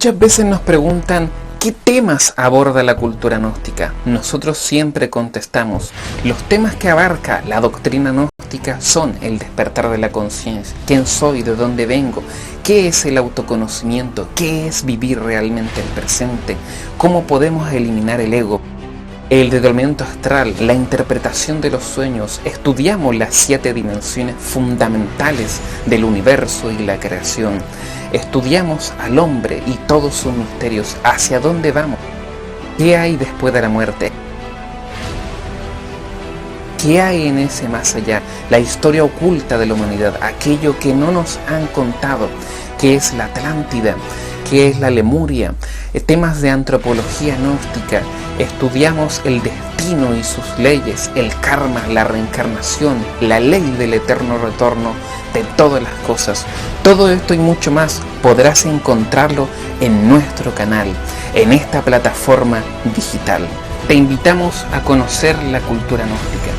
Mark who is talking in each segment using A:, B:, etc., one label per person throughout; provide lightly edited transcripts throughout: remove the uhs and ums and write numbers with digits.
A: Muchas veces nos preguntan ¿qué temas aborda la cultura gnóstica? Nosotros siempre contestamos, los temas que abarca la doctrina gnóstica son el despertar de la conciencia, quién soy, de dónde vengo, qué es el autoconocimiento, qué es vivir realmente el presente, cómo podemos eliminar el ego, el desdoblamiento astral, la interpretación de los sueños. Estudiamos las 7 dimensiones fundamentales del universo y la creación. Estudiamos al hombre y todos sus misterios, hacia dónde vamos, qué hay después de la muerte, qué hay en ese más allá, la historia oculta de la humanidad, aquello que no nos han contado, qué es la Atlántida, qué es la Lemuria, temas de antropología gnóstica. Estudiamos el destino y sus leyes, el karma, la reencarnación, la ley del eterno retorno de todas las cosas. Todo esto y mucho más podrás encontrarlo en nuestro canal, en esta plataforma digital. Te invitamos a conocer la cultura gnóstica.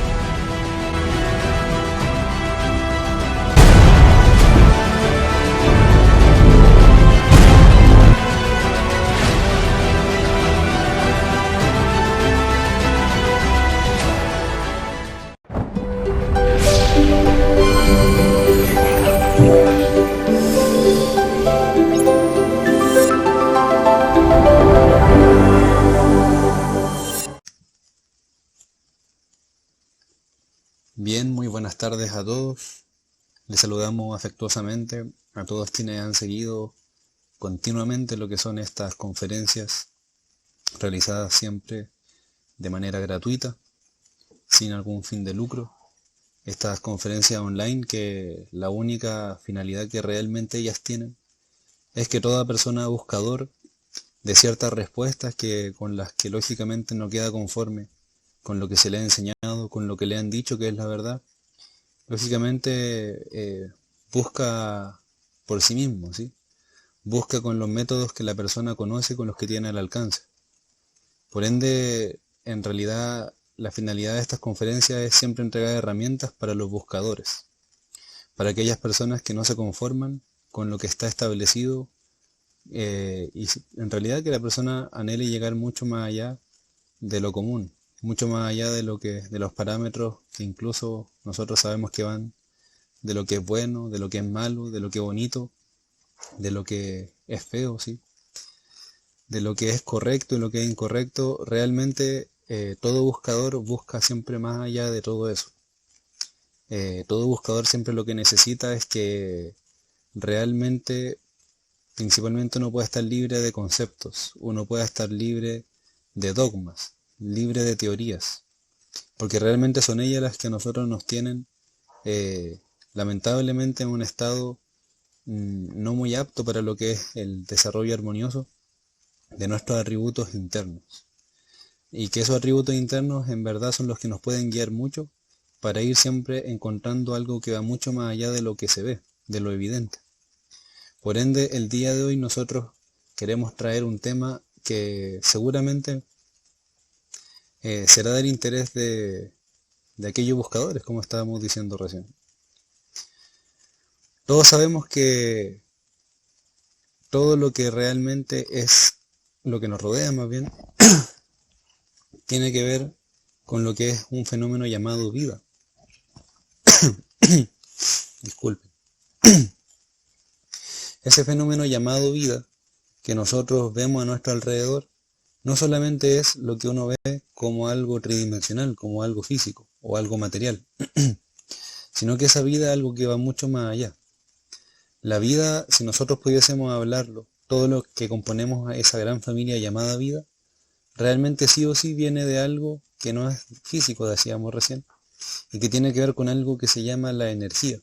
B: Bien, muy buenas tardes a todos. Les saludamos afectuosamente a todos quienes han seguido continuamente lo que son estas conferencias realizadas siempre de manera gratuita, sin algún fin de lucro. Estas conferencias online que la única finalidad que realmente ellas tienen es que toda persona buscador de ciertas respuestas con las que lógicamente no queda conforme con lo que se le ha enseñado, con lo que le han dicho que es la verdad, lógicamente busca por sí mismo, ¿sí? Busca con los métodos que la persona conoce, con los que tiene al alcance. Por ende, en realidad, la finalidad de estas conferencias es siempre entregar herramientas para los buscadores, para aquellas personas que no se conforman con lo que está establecido, y en realidad que la persona anhele llegar mucho más allá de lo común, mucho más allá de los parámetros que incluso nosotros sabemos que van de lo que es bueno, de lo que es malo, de lo que es bonito, de lo que es feo, ¿sí? De lo que es correcto y lo que es incorrecto. Realmente todo buscador busca siempre más allá de todo eso. Todo buscador siempre lo que necesita es que realmente, principalmente, uno pueda estar libre de conceptos, uno pueda estar libre de dogmas, libre de teorías, porque realmente son ellas las que a nosotros nos tienen lamentablemente en un estado no muy apto para lo que es el desarrollo armonioso de nuestros atributos internos, y que esos atributos internos en verdad son los que nos pueden guiar mucho para ir siempre encontrando algo que va mucho más allá de lo que se ve, de lo evidente. Por ende, el día de hoy nosotros queremos traer un tema que seguramente será del interés de aquellos buscadores, como estábamos diciendo recién. Todos sabemos que todo lo que realmente es lo que nos rodea, más bien, tiene que ver con lo que es un fenómeno llamado vida. Disculpen. Ese fenómeno llamado vida que nosotros vemos a nuestro alrededor no solamente es lo que uno ve como algo tridimensional, como algo físico o algo material, sino que esa vida es algo que va mucho más allá. La vida, si nosotros pudiésemos hablarlo, todo lo que componemos a esa gran familia llamada vida, realmente sí o sí viene de algo que no es físico, decíamos recién, y que tiene que ver con algo que se llama la energía,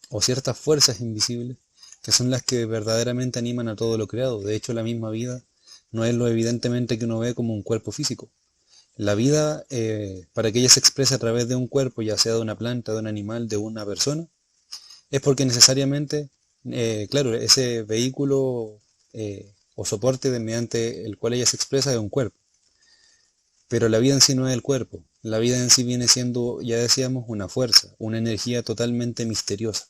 B: o ciertas fuerzas invisibles, que son las que verdaderamente animan a todo lo creado. De hecho, la misma vida no es lo evidentemente que uno ve como un cuerpo físico. La vida, para que ella se exprese a través de un cuerpo, ya sea de una planta, de un animal, de una persona, es porque necesariamente, claro, ese vehículo o soporte mediante el cual ella se expresa es un cuerpo. Pero la vida en sí no es el cuerpo. La vida en sí viene siendo, ya decíamos, una fuerza, una energía totalmente misteriosa.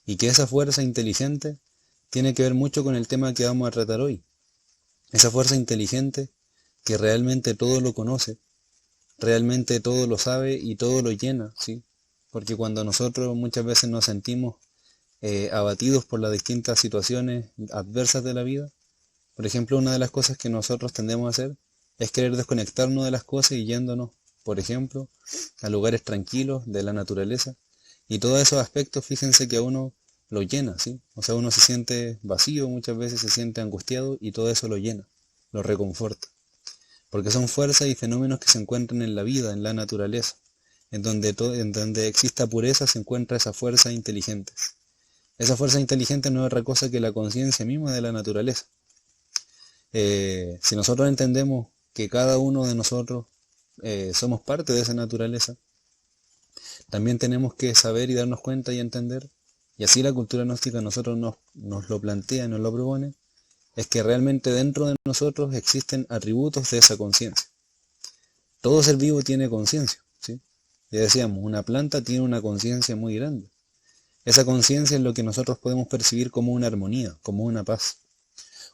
B: Y que esa fuerza inteligente tiene que ver mucho con el tema que vamos a tratar hoy. Esa fuerza inteligente que realmente todo lo conoce, realmente todo lo sabe y todo lo llena, ¿sí? Porque cuando nosotros muchas veces nos sentimos abatidos por las distintas situaciones adversas de la vida, por ejemplo, una de las cosas que nosotros tendemos a hacer es querer desconectarnos de las cosas y yéndonos, por ejemplo, a lugares tranquilos de la naturaleza. Y todos esos aspectos, fíjense que a uno lo llena, ¿sí? O sea, uno se siente vacío, muchas veces se siente angustiado y todo eso lo llena, lo reconforta. Porque son fuerzas y fenómenos que se encuentran en la vida, en la naturaleza. En donde exista pureza se encuentra esa fuerza inteligente. Esa fuerza inteligente no es otra cosa que la conciencia misma de la naturaleza. Si nosotros entendemos que cada uno de nosotros somos parte de esa naturaleza, también tenemos que saber y darnos cuenta y entender, y así la cultura gnóstica a nosotros nos lo plantea, nos lo propone, es que realmente dentro de nosotros existen atributos de esa conciencia. Todo ser vivo tiene conciencia, ¿sí? Ya decíamos, una planta tiene una conciencia muy grande. Esa conciencia es lo que nosotros podemos percibir como una armonía, como una paz.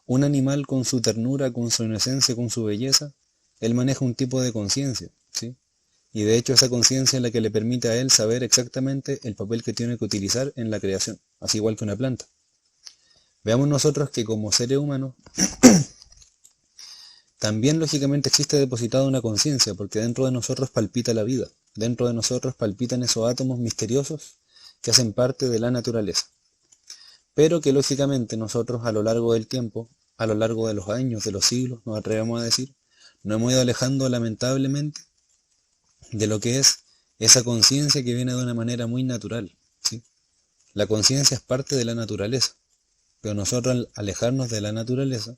B: Un animal con su ternura, con su inocencia, con su belleza, él maneja un tipo de conciencia, ¿sí? Y de hecho esa conciencia es la que le permite a él saber exactamente el papel que tiene que utilizar en la creación, así igual que una planta. Veamos nosotros que como seres humanos, también lógicamente existe depositada una conciencia, porque dentro de nosotros palpita la vida, dentro de nosotros palpitan esos átomos misteriosos que hacen parte de la naturaleza. Pero que lógicamente nosotros a lo largo del tiempo, a lo largo de los años, de los siglos, nos atrevemos a decir, nos hemos ido alejando lamentablemente de lo que es esa conciencia que viene de una manera muy natural, ¿sí? La conciencia es parte de la naturaleza, pero nosotros al alejarnos de la naturaleza,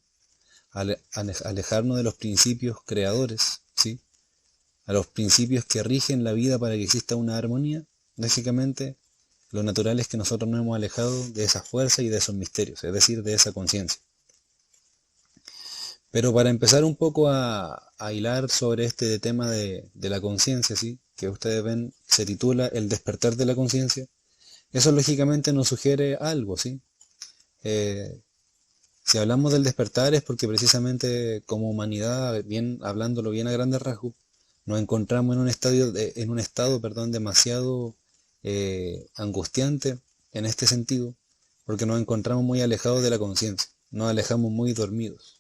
B: alejarnos de los principios creadores, ¿sí? A los principios que rigen la vida para que exista una armonía, lógicamente lo natural es que nosotros nos hemos alejado de esa fuerza y de esos misterios, es decir, de esa conciencia. Pero para empezar un poco a hilar sobre este tema de la conciencia, ¿sí? Que ustedes ven, se titula El despertar de la conciencia, eso lógicamente nos sugiere algo, ¿sí? Si hablamos del despertar es porque precisamente como humanidad, hablándolo bien a grandes rasgos, nos encontramos en un estado, demasiado angustiante en este sentido, porque nos encontramos muy alejados de la conciencia, nos encontramos muy dormidos,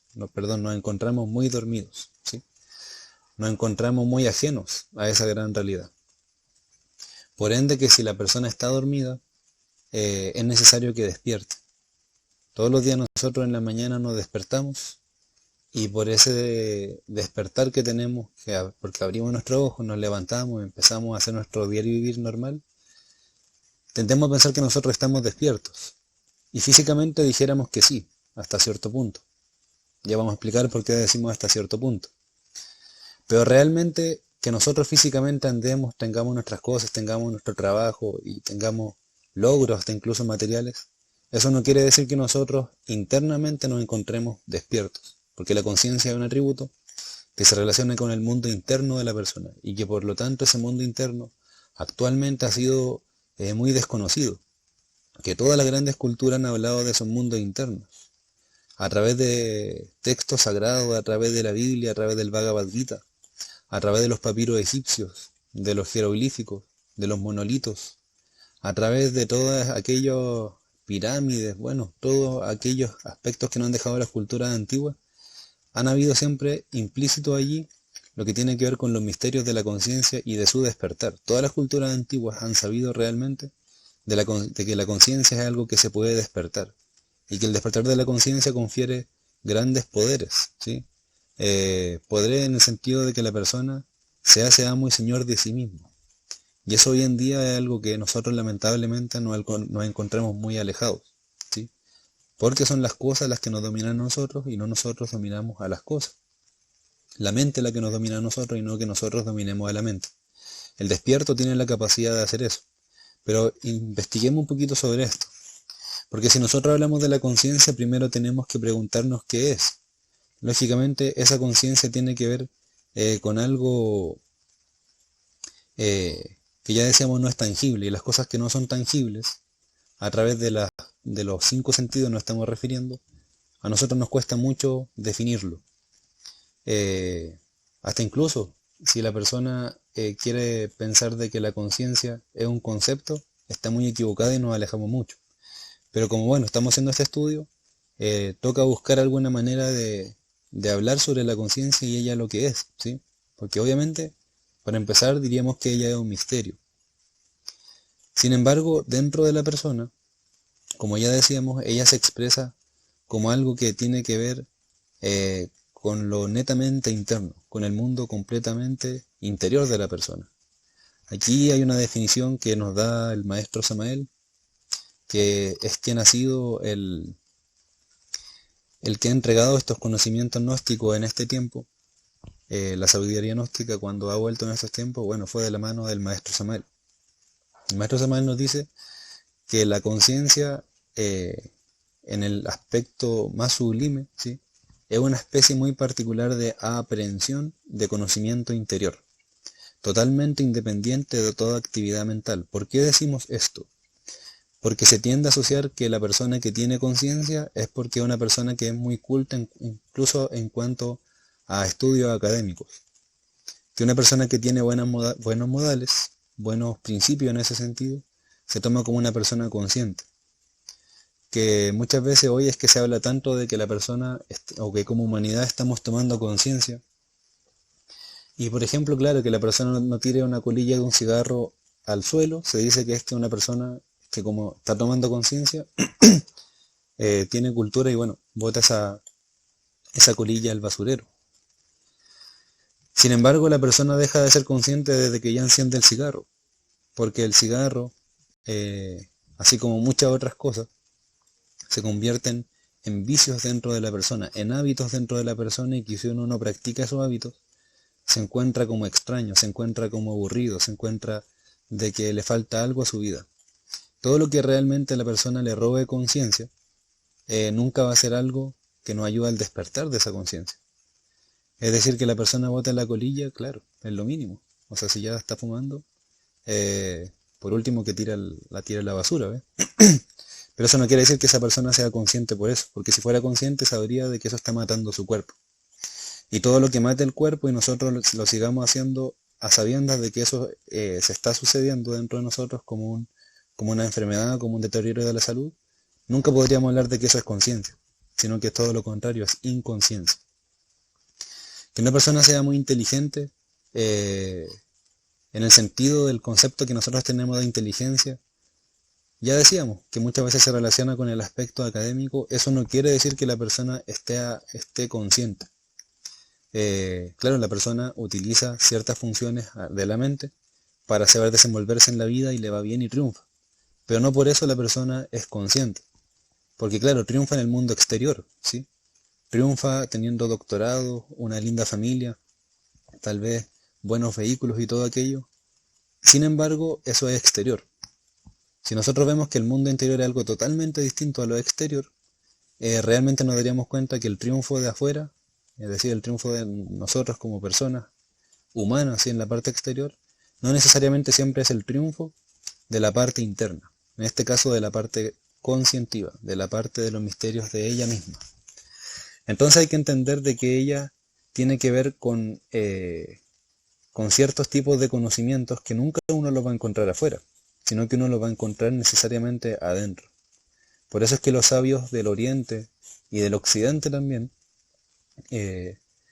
B: ¿sí? Nos encontramos muy ajenos a esa gran realidad. Por ende que si la persona está dormida, es necesario que despierte. Todos los días nosotros en la mañana nos despertamos y por ese despertar que tenemos, porque abrimos nuestros ojos, nos levantamos, empezamos a hacer nuestro diario vivir normal, tendemos a pensar que nosotros estamos despiertos. Y físicamente dijéramos que sí, hasta cierto punto. Ya vamos a explicar por qué decimos hasta cierto punto. Pero realmente que nosotros físicamente andemos, tengamos nuestras cosas, tengamos nuestro trabajo y tengamos logros, hasta incluso materiales, eso no quiere decir que nosotros internamente nos encontremos despiertos, porque la conciencia es un atributo que se relaciona con el mundo interno de la persona y que por lo tanto ese mundo interno actualmente ha sido muy desconocido, que todas las grandes culturas han hablado de esos mundos internos, a través de textos sagrados, a través de la Biblia, a través del Bhagavad Gita, a través de los papiros egipcios, de los jeroglíficos, de los monolitos, a través de todas aquellas pirámides, todos aquellos aspectos que nos han dejado las culturas antiguas, han habido siempre implícito allí lo que tiene que ver con los misterios de la conciencia y de su despertar. Todas las culturas antiguas han sabido realmente de que la conciencia es algo que se puede despertar y que el despertar de la conciencia confiere grandes poderes, ¿sí? Poderes en el sentido de que la persona se hace amo y señor de sí mismo. Y eso hoy en día es algo que nosotros lamentablemente nos encontramos muy alejados, ¿sí? Porque son las cosas las que nos dominan a nosotros y no nosotros dominamos a las cosas. La mente es la que nos domina a nosotros y no que nosotros dominemos a la mente. El despierto tiene la capacidad de hacer eso. Pero investiguemos un poquito sobre esto. Porque si nosotros hablamos de la conciencia, primero tenemos que preguntarnos qué es. Lógicamente, esa conciencia tiene que ver con algo que ya decíamos no es tangible. Y las cosas que no son tangibles, a través de las de los 5 sentidos nos estamos refiriendo, a nosotros nos cuesta mucho definirlo. Hasta incluso si la persona quiere pensar de que la conciencia es un concepto, está muy equivocada y nos alejamos mucho. Pero como bueno, estamos haciendo este estudio, toca buscar alguna manera de hablar sobre la conciencia y ella lo que es, ¿sí? Porque obviamente, para empezar, diríamos que ella es un misterio. Sin embargo, dentro de la persona, como ya decíamos, ella se expresa como algo que tiene que ver con lo netamente interno, con el mundo completamente interior de la persona. Aquí hay una definición que nos da el maestro Samael, que es quien ha sido el que ha entregado estos conocimientos gnósticos en este tiempo. La sabiduría gnóstica, cuando ha vuelto en estos tiempos, bueno, fue de la mano del maestro Samael. El maestro Samael nos dice que la conciencia, en el aspecto más sublime, ¿sí?, es una especie muy particular de aprehensión de conocimiento interior, totalmente independiente de toda actividad mental. ¿Por qué decimos esto? Porque se tiende a asociar que la persona que tiene conciencia es porque es una persona que es muy culta, incluso en cuanto a estudios académicos. Que una persona que tiene buenos modales, buenos principios en ese sentido, se toma como una persona consciente. Que muchas veces hoy es que se habla tanto de que la persona, o que como humanidad estamos tomando conciencia. Y por ejemplo, claro, que la persona no tire una colilla de un cigarro al suelo, se dice que es que una persona que como está tomando conciencia, tiene cultura y bueno, bota esa colilla al basurero. Sin embargo, la persona deja de ser consciente desde que ya enciende el cigarro, porque el cigarro, así como muchas otras cosas, se convierten en vicios dentro de la persona, en hábitos dentro de la persona, y que si uno no practica esos hábitos, se encuentra como extraño, se encuentra como aburrido, se encuentra de que le falta algo a su vida. Todo lo que realmente a la persona le robe conciencia, nunca va a ser algo que nos ayude al despertar de esa conciencia. Es decir, que la persona bota la colilla, claro, es lo mínimo. O sea, si ya está fumando, por último que la tira a la basura, ¿ves? Pero eso no quiere decir que esa persona sea consciente por eso, porque si fuera consciente sabría de que eso está matando su cuerpo. Y todo lo que mate el cuerpo y nosotros lo sigamos haciendo a sabiendas de que eso se está sucediendo dentro de nosotros como una enfermedad, como un deterioro de la salud, nunca podríamos hablar de que eso es conciencia, sino que es todo lo contrario, es inconsciencia. Que una persona sea muy inteligente, en el sentido del concepto que nosotros tenemos de inteligencia, ya decíamos que muchas veces se relaciona con el aspecto académico. Eso no quiere decir que la persona esté consciente. Claro, la persona utiliza ciertas funciones de la mente para saber desenvolverse en la vida y le va bien y triunfa. Pero no por eso la persona es consciente. Porque claro, triunfa en el mundo exterior, ¿sí? Triunfa teniendo doctorado, una linda familia, tal vez buenos vehículos y todo aquello. Sin embargo, eso es exterior. Si nosotros vemos que el mundo interior es algo totalmente distinto a lo exterior, realmente nos daríamos cuenta que el triunfo de afuera, es decir, el triunfo de nosotros como personas humanas, ¿sí?, en la parte exterior, no necesariamente siempre es el triunfo de la parte interna, en este caso de la parte conscientiva, de la parte de los misterios de ella misma. Entonces hay que entender de que ella tiene que ver con ciertos tipos de conocimientos que nunca uno los va a encontrar afuera, sino que uno los va a encontrar necesariamente adentro. Por eso es que los sabios del Oriente y del Occidente también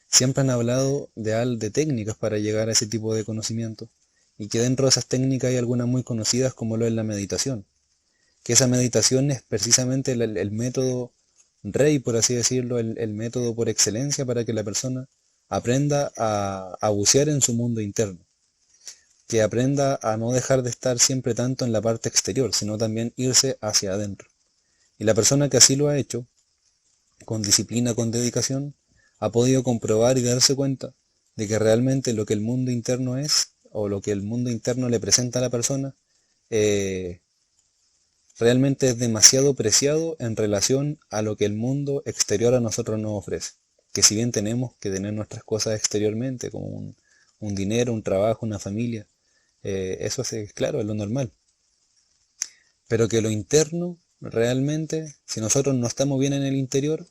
B: siempre han hablado de técnicas para llegar a ese tipo de conocimiento, y que dentro de esas técnicas hay algunas muy conocidas como lo es la meditación, que esa meditación es precisamente el método rey, por así decirlo, el método por excelencia para que la persona aprenda a bucear en su mundo interno, que aprenda a no dejar de estar siempre tanto en la parte exterior, sino también irse hacia adentro. Y la persona que así lo ha hecho, con disciplina, con dedicación, ha podido comprobar y darse cuenta de que realmente lo que el mundo interno es, o lo que el mundo interno le presenta a la persona, realmente es demasiado preciado en relación a lo que el mundo exterior a nosotros nos ofrece. Que si bien tenemos que tener nuestras cosas exteriormente, como un dinero, un trabajo, una familia, eso es claro, es lo normal. Pero que lo interno realmente, si nosotros no estamos bien en el interior,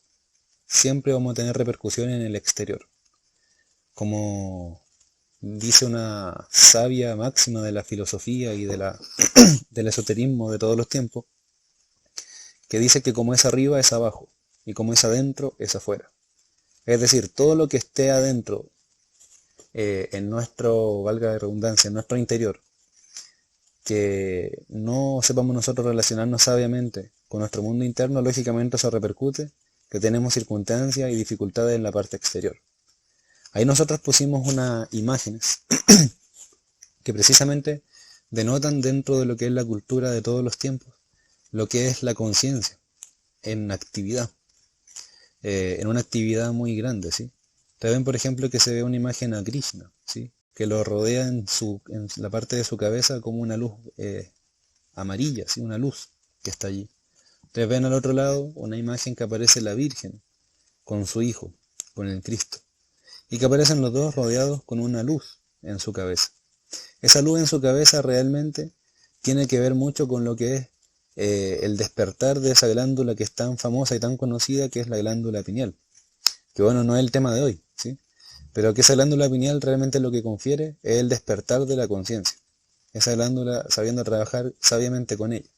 B: siempre vamos a tener repercusiones en el exterior. Como dice una sabia máxima de la filosofía y del esoterismo de todos los tiempos, que dice que como es arriba es abajo, y como es adentro es afuera. Es decir, todo lo que esté adentro, en nuestro, valga la redundancia, en nuestro interior, que no sepamos nosotros relacionarnos sabiamente con nuestro mundo interno, lógicamente eso repercute que tenemos circunstancias y dificultades en la parte exterior. Ahí nosotros pusimos unas imágenes que precisamente denotan dentro de lo que es la cultura de todos los tiempos, lo que es la conciencia en actividad, en una actividad muy grande, ¿sí? Ustedes ven, por ejemplo, que se ve una imagen a Krishna, ¿sí? Que lo rodea en la parte de su cabeza como una luz amarilla, ¿sí? Una luz que está allí. Ustedes ven al otro lado una imagen que aparece la Virgen con su hijo, con el Cristo, y que aparecen los dos rodeados con una luz en su cabeza. Esa luz en su cabeza realmente tiene que ver mucho con lo que es el despertar de esa glándula que es tan famosa y tan conocida, que es la glándula pineal. Que bueno, no es el tema de hoy, ¿sí? Pero que esa glándula pineal realmente lo que confiere es el despertar de la conciencia. Esa glándula sabiendo trabajar sabiamente con ella.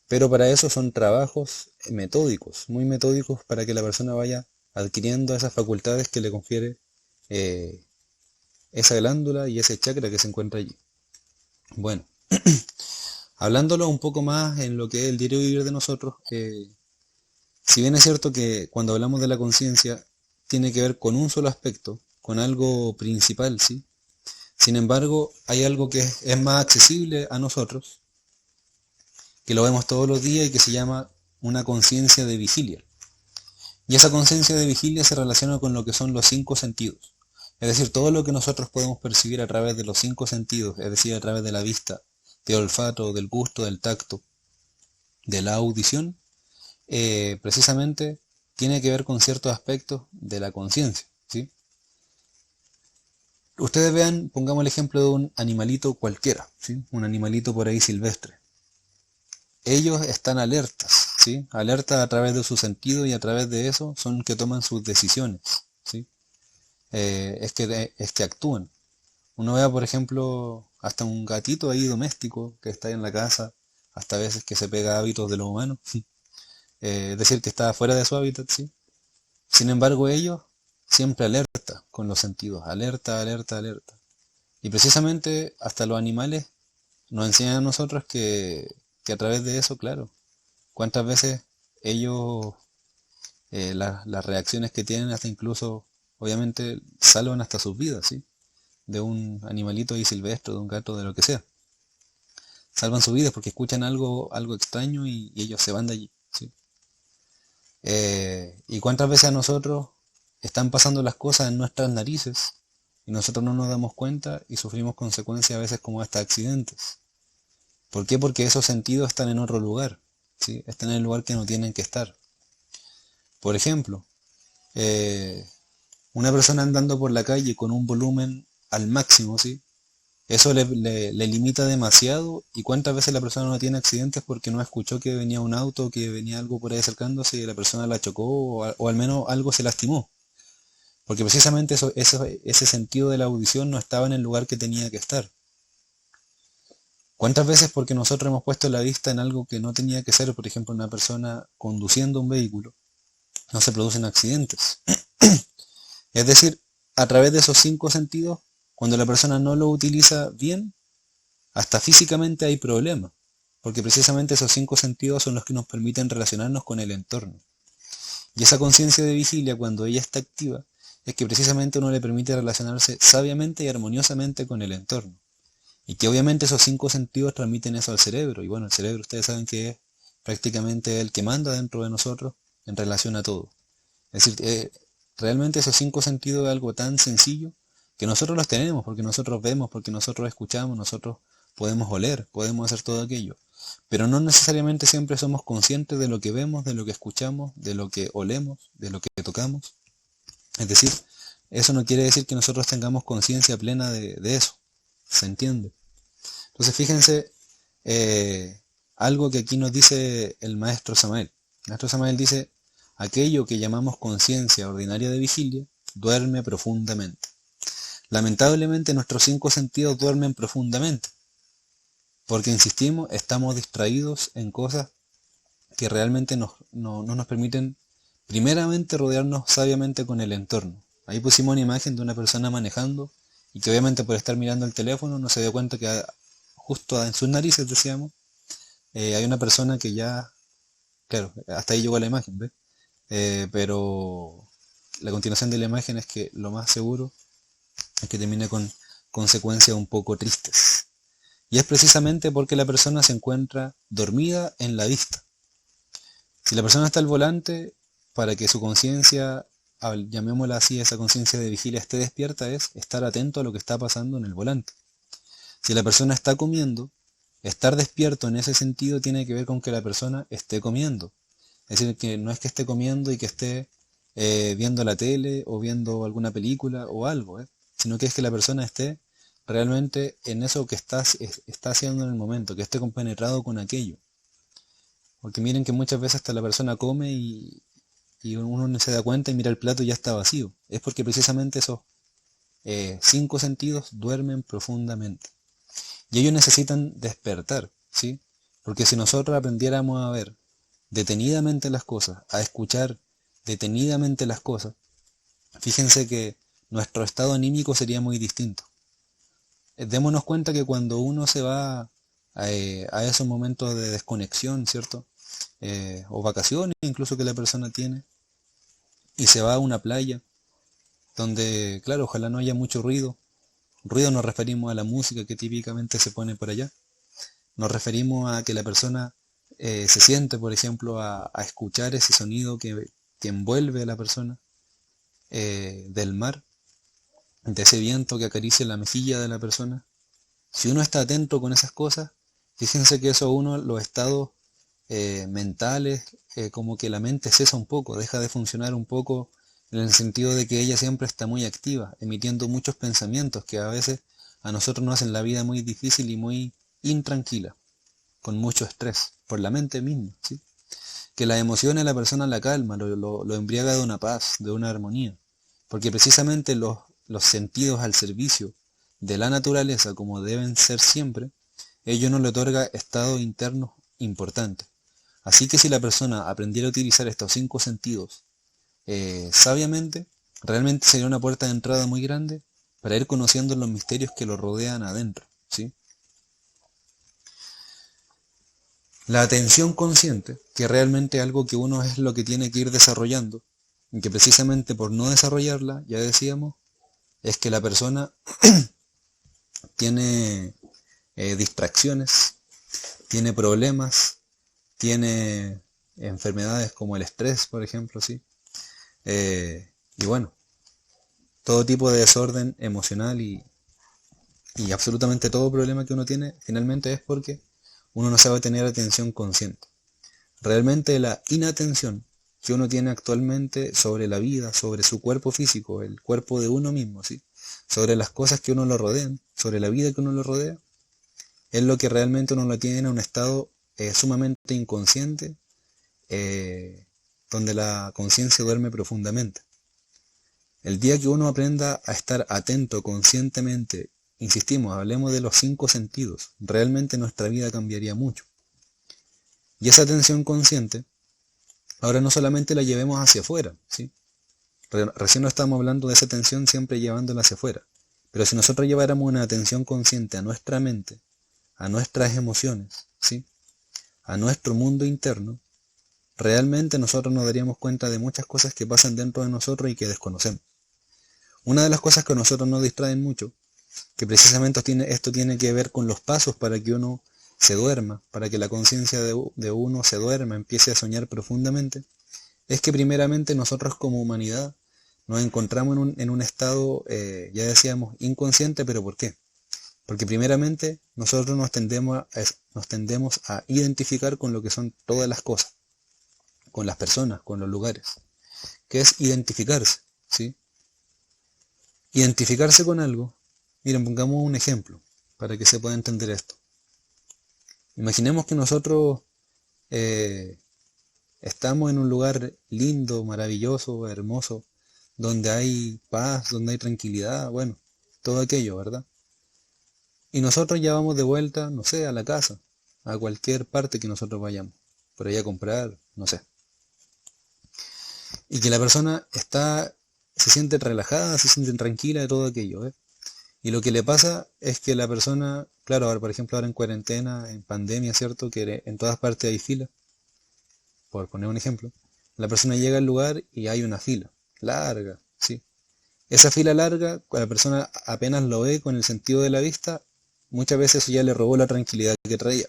B: Pero para eso son trabajos metódicos, muy metódicos, para que la persona vaya adquiriendo esas facultades que le confiere esa glándula y ese chakra que se encuentra allí. Bueno, hablándolo un poco más en lo que es el diario vivir de nosotros, si bien es cierto que cuando hablamos de la conciencia tiene que ver con un solo aspecto, con algo principal, ¿sí? Sin embargo, hay algo que es más accesible a nosotros, que lo vemos todos los días y que se llama una conciencia de vigilia. Y esa conciencia de vigilia se relaciona con lo que son los 5 sentidos. Es decir, todo lo que nosotros podemos percibir a través de los 5 sentidos, es decir, a través de la vista, del olfato, del gusto, del tacto, de la audición, precisamente tiene que ver con ciertos aspectos de la conciencia, ¿sí? Ustedes vean, pongamos el ejemplo de un animalito cualquiera, ¿sí? Un animalito por ahí silvestre. Ellos están alertas, ¿sí? Alertas a través de su sentido, y a través de eso son que toman sus decisiones, ¿sí? Es que actúan. Uno vea, por ejemplo, hasta un gatito ahí doméstico que está en la casa, hasta a veces que se pega a hábitos de los humanos, es decir, que está fuera de su hábitat, ¿sí? Sin embargo, ellos siempre alerta con los sentidos, alerta, alerta, alerta. Y precisamente hasta los animales nos enseñan a nosotros que a través de eso, claro, cuántas veces ellos, las reacciones que tienen, hasta incluso, obviamente, salvan hasta sus vidas, ¿sí? De un animalito ahí silvestre, de un gato, de lo que sea. Salvan sus vidas porque escuchan algo extraño y ellos se van de allí, ¿sí? Y cuántas veces a nosotros están pasando las cosas en nuestras narices y nosotros no nos damos cuenta y sufrimos consecuencias a veces como hasta accidentes. ¿Por qué? Porque esos sentidos están en otro lugar, ¿sí? Están en el lugar que no tienen que estar. Por ejemplo, una persona andando por la calle con un volumen al máximo, ¿sí? Eso le limita demasiado, y cuántas veces la persona no tiene accidentes porque no escuchó que venía un auto, que venía algo por ahí acercándose y la persona la chocó, o al menos algo se lastimó. Porque precisamente ese sentido de la audición no estaba en el lugar que tenía que estar. ¿Cuántas veces porque nosotros hemos puesto la vista en algo que no tenía que ser, por ejemplo, una persona conduciendo un vehículo, no se producen accidentes? Es decir, a través de esos 5 sentidos, cuando la persona no lo utiliza bien, hasta físicamente hay problemas, porque precisamente esos 5 sentidos son los que nos permiten relacionarnos con el entorno. Y esa conciencia de vigilia, cuando ella está activa, es que precisamente uno le permite relacionarse sabiamente y armoniosamente con el entorno. Y que obviamente esos 5 sentidos transmiten eso al cerebro. Y bueno, el cerebro, ustedes saben que es prácticamente el que manda dentro de nosotros en relación a todo. Es decir, realmente esos 5 sentidos es algo tan sencillo que nosotros los tenemos, porque nosotros vemos, porque nosotros escuchamos, nosotros podemos oler, podemos hacer todo aquello. Pero no necesariamente siempre somos conscientes de lo que vemos, de lo que escuchamos, de lo que olemos, de lo que tocamos. Es decir, eso no quiere decir que nosotros tengamos conciencia plena de eso. ¿Se entiende? Entonces fíjense, algo que aquí nos dice el maestro Samael. El maestro Samael dice, aquello que llamamos conciencia ordinaria de vigilia duerme profundamente. Lamentablemente nuestros 5 sentidos duermen profundamente, porque insistimos, estamos distraídos en cosas que realmente no nos permiten primeramente rodearnos sabiamente con el entorno. Ahí pusimos una imagen de una persona manejando y que obviamente por estar mirando el teléfono no se dio cuenta que justo en sus narices, decíamos, hay una persona que ya, claro, hasta ahí llegó la imagen, ¿ves? Pero la continuación de la imagen es que lo más seguro es que termine con consecuencias un poco tristes. Y es precisamente porque la persona se encuentra dormida en la vista. Si la persona está al volante, para que su conciencia, llamémosla así, esa conciencia de vigilia esté despierta, es estar atento a lo que está pasando en el volante. Si la persona está comiendo, estar despierto en ese sentido tiene que ver con que la persona esté comiendo. Es decir, que no es que esté comiendo y que esté viendo la tele o viendo alguna película o algo, sino que es que la persona esté realmente en eso que está haciendo en el momento, que esté compenetrado con aquello. Porque miren que muchas veces hasta la persona come y uno no se da cuenta y mira el plato y ya está vacío. Es porque precisamente esos 5 sentidos duermen profundamente. Y ellos necesitan despertar, ¿sí? Porque si nosotros aprendiéramos a ver detenidamente las cosas, a escuchar detenidamente las cosas, fíjense que nuestro estado anímico sería muy distinto. Démonos cuenta que cuando uno se va a esos momentos de desconexión, ¿cierto? O vacaciones incluso que la persona tiene, y se va a una playa, donde, claro, ojalá no haya mucho ruido. Ruido nos referimos a la música que típicamente se pone por allá. Nos referimos a que la persona se siente, por ejemplo, a escuchar ese sonido que envuelve a la persona, del mar, de ese viento que acaricia la mejilla de la persona. Si uno está atento con esas cosas, fíjense que eso a uno, los estados mentales, como que la mente cesa un poco, deja de funcionar un poco, en el sentido de que ella siempre está muy activa, emitiendo muchos pensamientos que a veces a nosotros nos hacen la vida muy difícil y muy intranquila, con mucho estrés, por la mente misma, ¿sí? Que las emociones a la persona la calma, lo embriaga de una paz, de una armonía, porque precisamente los sentidos al servicio de la naturaleza, como deben ser siempre, ello nos le otorga estados internos importantes. Así que si la persona aprendiera a utilizar estos 5 sentidos sabiamente, realmente sería una puerta de entrada muy grande para ir conociendo los misterios que lo rodean adentro, ¿sí? La atención consciente, que realmente es algo que uno es lo que tiene que ir desarrollando, y que precisamente por no desarrollarla, ya decíamos, es que la persona tiene distracciones, tiene problemas, tiene enfermedades como el estrés, por ejemplo, ¿sí? Y bueno, todo tipo de desorden emocional y absolutamente todo problema que uno tiene, finalmente es porque uno no sabe tener atención consciente. Realmente la inatención que uno tiene actualmente sobre la vida, sobre su cuerpo físico, el cuerpo de uno mismo, ¿sí? Sobre las cosas que uno lo rodean, sobre la vida que uno lo rodea, es lo que realmente uno lo tiene en un estado sumamente inconsciente, donde la conciencia duerme profundamente. El día que uno aprenda a estar atento conscientemente, insistimos, hablemos de los 5 sentidos, realmente nuestra vida cambiaría mucho. Y esa atención consciente, ahora no solamente la llevemos hacia afuera, ¿sí? Recién no estamos hablando de esa atención siempre llevándola hacia afuera, pero si nosotros lleváramos una atención consciente a nuestra mente, a nuestras emociones, ¿sí? A nuestro mundo interno, realmente nosotros nos daríamos cuenta de muchas cosas que pasan dentro de nosotros y que desconocemos. Una de las cosas que a nosotros nos distraen mucho, que precisamente esto tiene que ver con los pasos para que uno se duerma, para que la conciencia de uno se duerma, empiece a soñar profundamente, es que primeramente nosotros como humanidad nos encontramos en un estado, ya decíamos, inconsciente, pero ¿por qué? Porque primeramente nosotros nos tendemos a identificar con lo que son todas las cosas, con las personas, con los lugares, que es identificarse, ¿sí? Identificarse con algo. Miren, pongamos un ejemplo para que se pueda entender esto. Imaginemos que nosotros estamos en un lugar lindo, maravilloso, hermoso, donde hay paz, donde hay tranquilidad, bueno, todo aquello, ¿verdad? Y nosotros ya vamos de vuelta, no sé, a la casa, a cualquier parte que nosotros vayamos, por ahí a comprar, no sé. Y que la persona se siente relajada, se siente tranquila de todo aquello, ¿eh? Y lo que le pasa es que la persona, claro, ahora, por ejemplo, ahora en cuarentena, en pandemia, ¿cierto? Que en todas partes hay fila, por poner un ejemplo. La persona llega al lugar y hay una fila, larga, ¿sí? Esa fila larga, cuando la persona apenas lo ve con el sentido de la vista, muchas veces eso ya le robó la tranquilidad que traía.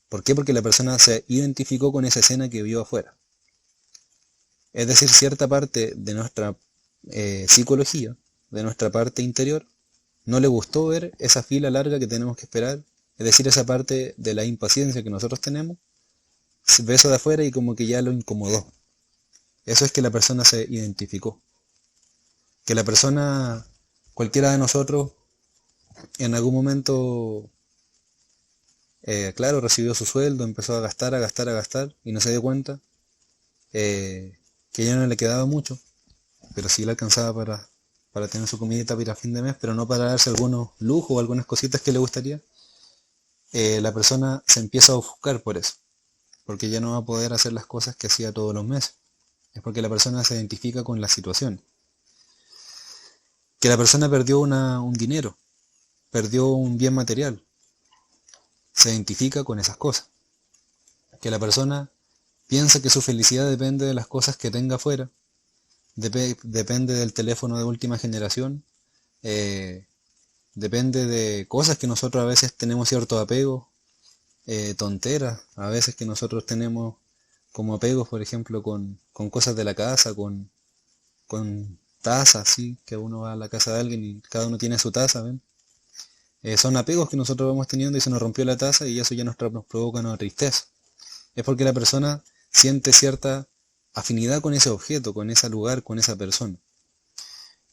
B: ¿Por qué? Porque la persona se identificó con esa escena que vio afuera. Es decir, cierta parte de nuestra psicología, de nuestra parte interior, no le gustó ver esa fila larga que tenemos que esperar. Es decir, esa parte de la impaciencia que nosotros tenemos, ve eso de afuera y como que ya lo incomodó. Eso es que la persona se identificó. Que la persona, cualquiera de nosotros, en algún momento, claro, recibió su sueldo, empezó a gastar, a gastar, a gastar, y no se dio cuenta que ya no le quedaba mucho, pero sí le alcanzaba para tener su comidita para ir a fin de mes, pero no para darse algunos lujos o algunas cositas que le gustaría. La persona se empieza a ofuscar por eso, porque ya no va a poder hacer las cosas que hacía todos los meses. Es porque la persona se identifica con la situación. Que la persona perdió un dinero, perdió un bien material, se identifica con esas cosas. Que la persona piensa que su felicidad depende de las cosas que tenga afuera, depende del teléfono de última generación, depende de cosas que nosotros a veces tenemos cierto apego, tonteras, a veces que nosotros tenemos como apegos, por ejemplo, con cosas de la casa, con tazas, ¿sí? Que uno va a la casa de alguien y cada uno tiene su taza, ¿ven? Son apegos que nosotros vamos teniendo y se nos rompió la taza y eso ya nos provoca una tristeza. Es porque la persona siente cierta afinidad con ese objeto, con ese lugar, con esa persona.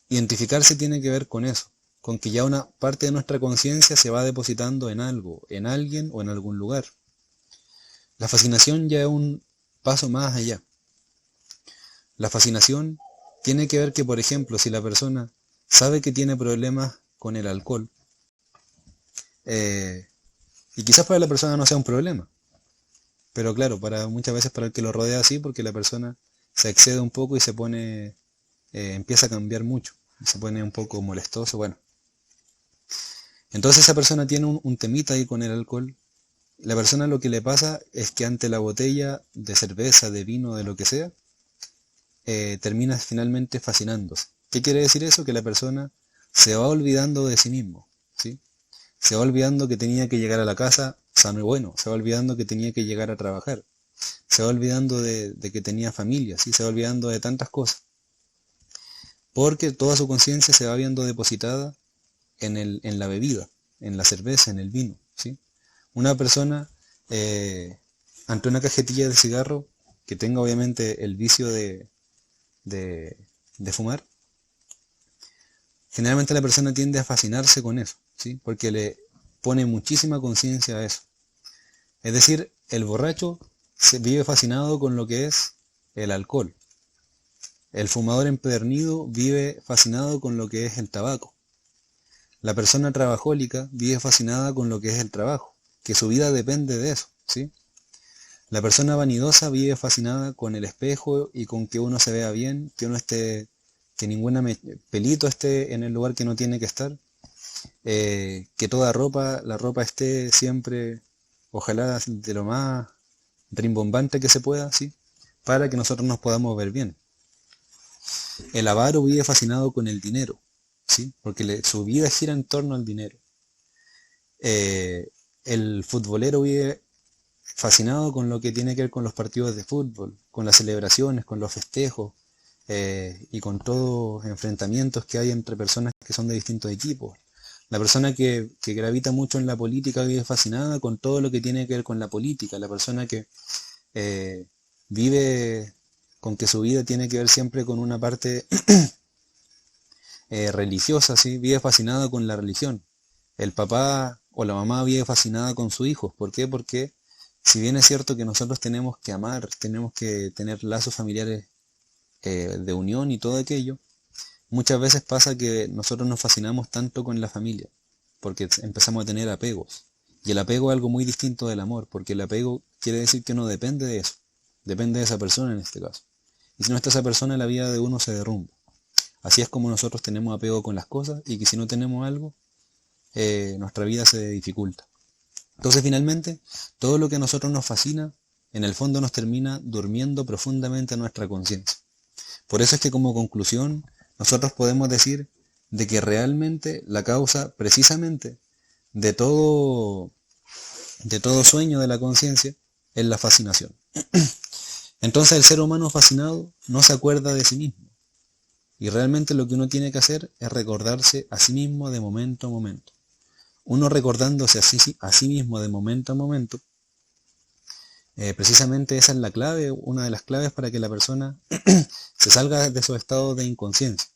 B: Identificarse tiene que ver con eso, con que ya una parte de nuestra conciencia se va depositando en algo, en alguien o en algún lugar. La fascinación ya es un paso más allá. La fascinación tiene que ver que, por ejemplo, si la persona sabe que tiene problemas con el alcohol, y quizás para la persona no sea un problema, pero claro, muchas veces para el que lo rodea sí, porque la persona se excede un poco y se pone, empieza a cambiar mucho, se pone un poco molestoso, bueno. Entonces esa persona tiene un temita ahí con el alcohol. La persona lo que le pasa es que ante la botella de cerveza, de vino, de lo que sea, termina finalmente fascinándose. ¿Qué quiere decir eso? Que la persona se va olvidando de sí mismo, ¿sí? Se va olvidando que tenía que llegar a la casa sano y bueno, se va olvidando que tenía que llegar a trabajar, se va olvidando de que tenía familia, ¿sí? Se va olvidando de tantas cosas, porque toda su conciencia se va viendo depositada en la bebida, en la cerveza, en el vino, ¿sí? Una persona ante una cajetilla de cigarro que tenga obviamente el vicio de fumar, generalmente la persona tiende a fascinarse con eso, ¿sí? Porque le pone muchísima conciencia a eso. Es decir, el borracho vive fascinado con lo que es el alcohol. El fumador empedernido vive fascinado con lo que es el tabaco. La persona trabajólica vive fascinada con lo que es el trabajo, que su vida depende de eso, ¿sí? La persona vanidosa vive fascinada con el espejo y con que uno se vea bien, que uno esté, que ningún pelito esté en el lugar que no tiene que estar, que toda la ropa esté siempre, ojalá de lo más rimbombante que se pueda, ¿sí? Para que nosotros nos podamos ver bien. El avaro vive fascinado con el dinero, ¿sí? Porque su vida gira en torno al dinero. El futbolero vive fascinado con lo que tiene que ver con los partidos de fútbol, con las celebraciones, con los festejos y con todos los enfrentamientos que hay entre personas que son de distintos equipos. La persona que gravita mucho en la política vive fascinada con todo lo que tiene que ver con la política. La persona que vive con que su vida tiene que ver siempre con una parte religiosa, ¿sí? Vive fascinado con la religión. El papá o la mamá vive fascinada con su hijo. ¿Por qué? Porque si bien es cierto que nosotros tenemos que amar, tenemos que tener lazos familiares de unión y todo aquello, muchas veces pasa que nosotros nos fascinamos tanto con la familia, porque empezamos a tener apegos. Y el apego es algo muy distinto del amor, porque el apego quiere decir que no depende de eso, depende de esa persona en este caso. Y si no está esa persona, la vida de uno se derrumba. Así es como nosotros tenemos apego con las cosas, y que si no tenemos algo, nuestra vida se dificulta. Entonces finalmente, todo lo que a nosotros nos fascina, en el fondo nos termina durmiendo profundamente en nuestra conciencia. Por eso es que como conclusión, nosotros podemos decir de que realmente la causa, precisamente, de todo sueño de la conciencia, es la fascinación. Entonces el ser humano fascinado no se acuerda de sí mismo. Y realmente lo que uno tiene que hacer es recordarse a sí mismo de momento a momento. Uno recordándose a sí mismo de momento a momento, precisamente esa es la clave, una de las claves para que la persona se salga de su estado de inconsciencia.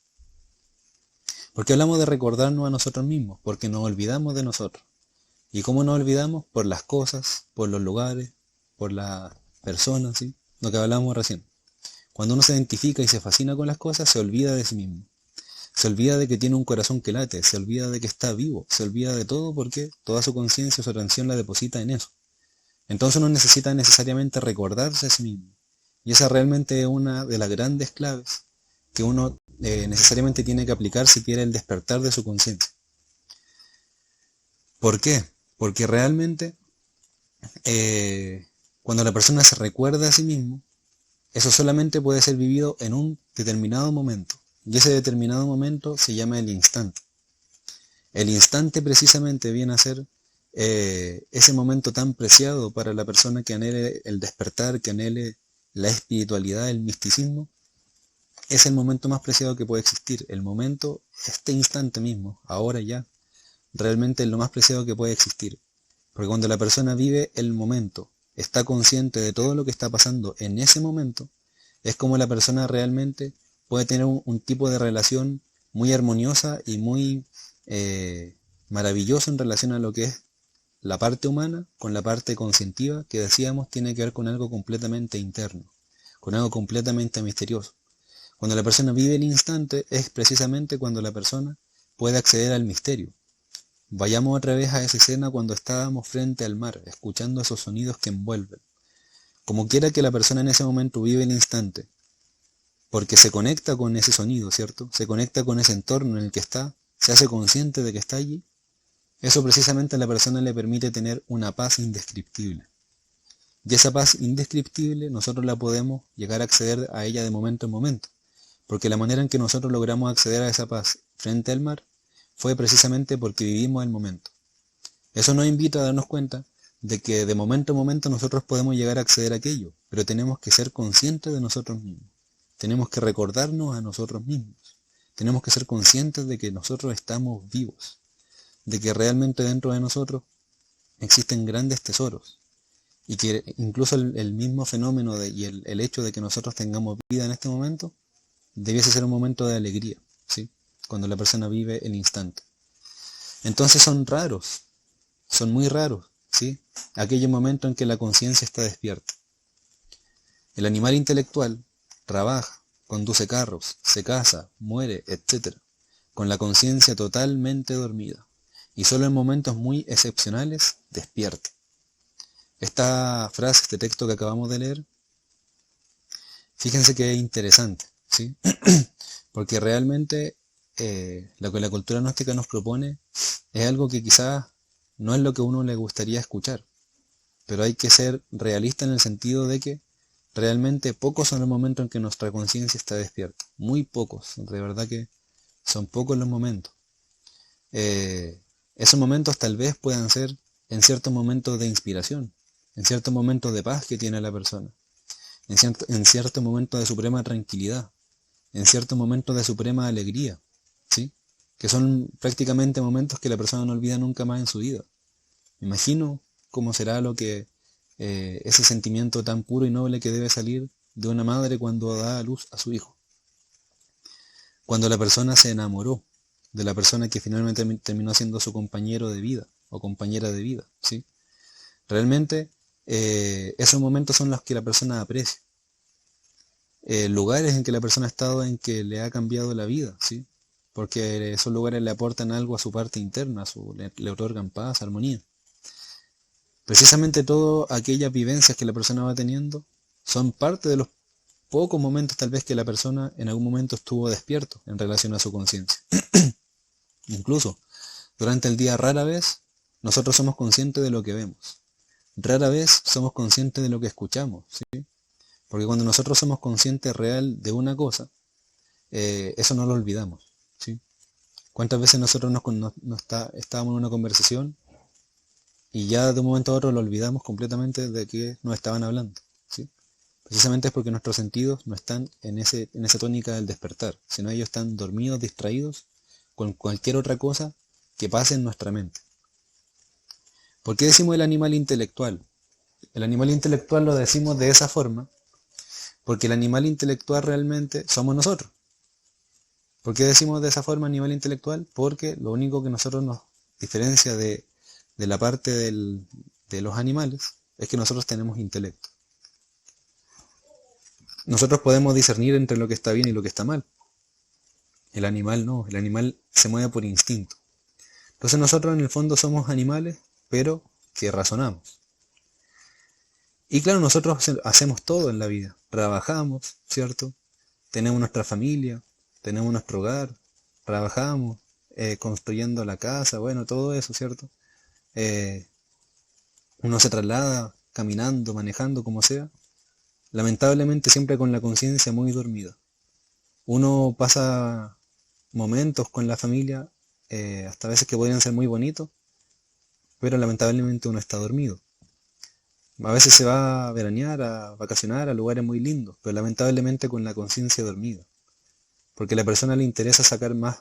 B: ¿Por qué hablamos de recordarnos a nosotros mismos? Porque nos olvidamos de nosotros. ¿Y cómo nos olvidamos? Por las cosas, por los lugares, por las personas, ¿sí? Lo que hablamos recién. Cuando uno se identifica y se fascina con las cosas, se olvida de sí mismo. Se olvida de que tiene un corazón que late, se olvida de que está vivo, se olvida de todo porque toda su conciencia, su atención la deposita en eso. Entonces uno necesita necesariamente recordarse a sí mismo. Y esa realmente es una de las grandes claves que uno necesariamente tiene que aplicar si quiere el despertar de su conciencia. ¿Por qué? Porque realmente cuando la persona se recuerda a sí mismo, eso solamente puede ser vivido en un determinado momento. Y ese determinado momento se llama el instante. El instante precisamente viene a ser ese momento tan preciado para la persona que anhele el despertar, que anhele la espiritualidad, el misticismo. Es el momento más preciado que puede existir. El momento, este instante mismo, ahora ya, realmente es lo más preciado que puede existir. Porque cuando la persona vive el momento, está consciente de todo lo que está pasando en ese momento, es como la persona realmente puede tener un tipo de relación muy armoniosa y muy maravilloso en relación a lo que es la parte humana con la parte conscientiva, que decíamos tiene que ver con algo completamente interno, con algo completamente misterioso. Cuando la persona vive el instante es precisamente cuando la persona puede acceder al misterio. Vayamos otra vez a esa escena cuando estábamos frente al mar, escuchando esos sonidos que envuelven. Como quiera que la persona en ese momento vive el instante, porque se conecta con ese sonido, ¿cierto? Se conecta con ese entorno en el que está, se hace consciente de que está allí. Eso precisamente a la persona le permite tener una paz indescriptible. Y esa paz indescriptible nosotros la podemos llegar a acceder a ella de momento en momento. Porque la manera en que nosotros logramos acceder a esa paz frente al mar fue precisamente porque vivimos el momento. Eso nos invita a darnos cuenta de que de momento en momento nosotros podemos llegar a acceder a aquello, pero tenemos que ser conscientes de nosotros mismos. Tenemos que recordarnos a nosotros mismos. Tenemos que ser conscientes de que nosotros estamos vivos, de que realmente dentro de nosotros existen grandes tesoros y que incluso el mismo fenómeno y el hecho de que nosotros tengamos vida en este momento debiese ser un momento de alegría, ¿sí? Cuando la persona vive el instante. Entonces son raros, son muy raros, ¿sí? Aquellos momentos en que la conciencia está despierta. El animal intelectual trabaja, conduce carros, se casa, muere, etc., con la conciencia totalmente dormida, y solo en momentos muy excepcionales despierta. Esta frase, este texto que acabamos de leer, fíjense que es interesante, ¿sí? Porque realmente lo que la cultura gnóstica nos propone es algo que quizás no es lo que a uno le gustaría escuchar, pero hay que ser realista en el sentido de que realmente pocos son los momentos en que nuestra conciencia está despierta, muy pocos, de verdad que son pocos los momentos. Esos momentos tal vez puedan ser en ciertos momentos de inspiración, en ciertos momentos de paz que tiene la persona, en ciertos momentos de suprema tranquilidad, en ciertos momentos de suprema alegría, ¿sí? Que son prácticamente momentos que la persona no olvida nunca más en su vida. Me imagino cómo será lo que ese sentimiento tan puro y noble que debe salir de una madre cuando da a luz a su hijo. Cuando la persona se enamoró de la persona que finalmente terminó siendo su compañero de vida o compañera de vida, ¿sí? Realmente esos momentos son los que la persona aprecia. Lugares en que la persona ha estado en que le ha cambiado la vida, ¿sí? Porque esos lugares le aportan algo a su parte interna, le otorgan paz, armonía. Precisamente todas aquellas vivencias que la persona va teniendo son parte de los pocos momentos tal vez que la persona en algún momento estuvo despierto en relación a su conciencia. Incluso durante el día rara vez nosotros somos conscientes de lo que vemos. Rara vez somos conscientes de lo que escuchamos, ¿sí? Porque cuando nosotros somos conscientes real de una cosa, eso no lo olvidamos, ¿sí? ¿Cuántas veces nosotros estábamos en una conversación y ya de un momento a otro lo olvidamos completamente de que nos estaban hablando, ¿sí? Precisamente es porque nuestros sentidos no están en esa tónica del despertar, sino ellos están dormidos, distraídos con cualquier otra cosa que pase en nuestra mente. ¿Por qué decimos el animal intelectual? El animal intelectual lo decimos de esa forma porque el animal intelectual realmente somos nosotros. ¿Por qué decimos de esa forma animal intelectual? Porque lo único que nosotros nos diferencia de la parte de los animales es que nosotros tenemos intelecto. Nosotros podemos discernir entre lo que está bien y lo que está mal. El animal no, el animal se mueve por instinto. Entonces nosotros en el fondo somos animales, pero que razonamos. Y claro, nosotros hacemos todo en la vida. Trabajamos, ¿cierto? Tenemos nuestra familia, tenemos nuestro hogar, trabajamos, construyendo la casa, bueno, todo eso, ¿cierto? Uno se traslada caminando, manejando, como sea. Lamentablemente siempre con la conciencia muy dormida. Uno pasa momentos con la familia, hasta veces que podrían ser muy bonitos, pero lamentablemente uno está dormido. A veces se va a veranear, a vacacionar a lugares muy lindos, pero lamentablemente con la conciencia dormida. Porque a la persona le interesa sacar más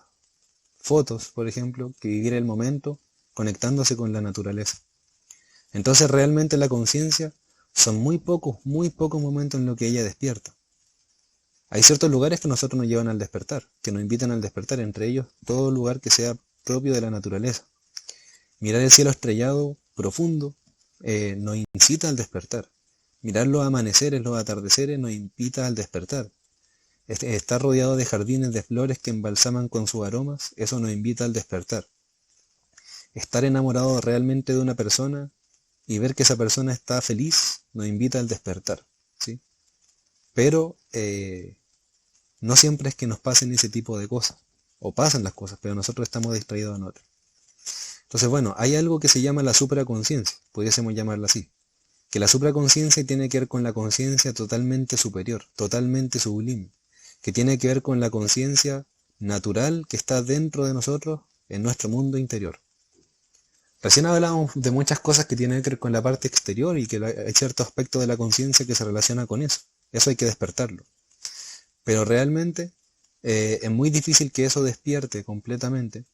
B: fotos, por ejemplo, que vivir el momento conectándose con la naturaleza. Entonces realmente la conciencia son muy pocos momentos en los que ella despierta. Hay ciertos lugares que nosotros nos llevan al despertar, que nos invitan al despertar, entre ellos todo lugar que sea propio de la naturaleza. Mirar el cielo estrellado profundo nos incita al despertar. Mirar los amaneceres, los atardeceres nos invita al despertar. Estar rodeado de jardines de flores que embalsaman con sus aromas, eso nos invita al despertar. Estar enamorado realmente de una persona y ver que esa persona está feliz nos invita al despertar, ¿sí? Pero no siempre es que nos pasen ese tipo de cosas, o pasan las cosas, pero nosotros estamos distraídos en otras. Entonces, bueno, hay algo que se llama la supraconciencia, pudiésemos llamarla así, que la supraconciencia tiene que ver con la conciencia totalmente superior, totalmente sublime, que tiene que ver con la conciencia natural que está dentro de nosotros, en nuestro mundo interior. Recién hablamos de muchas cosas que tienen que ver con la parte exterior y que hay cierto aspecto de la conciencia que se relaciona con eso. Eso hay que despertarlo. Pero realmente es muy difícil que eso despierte completamente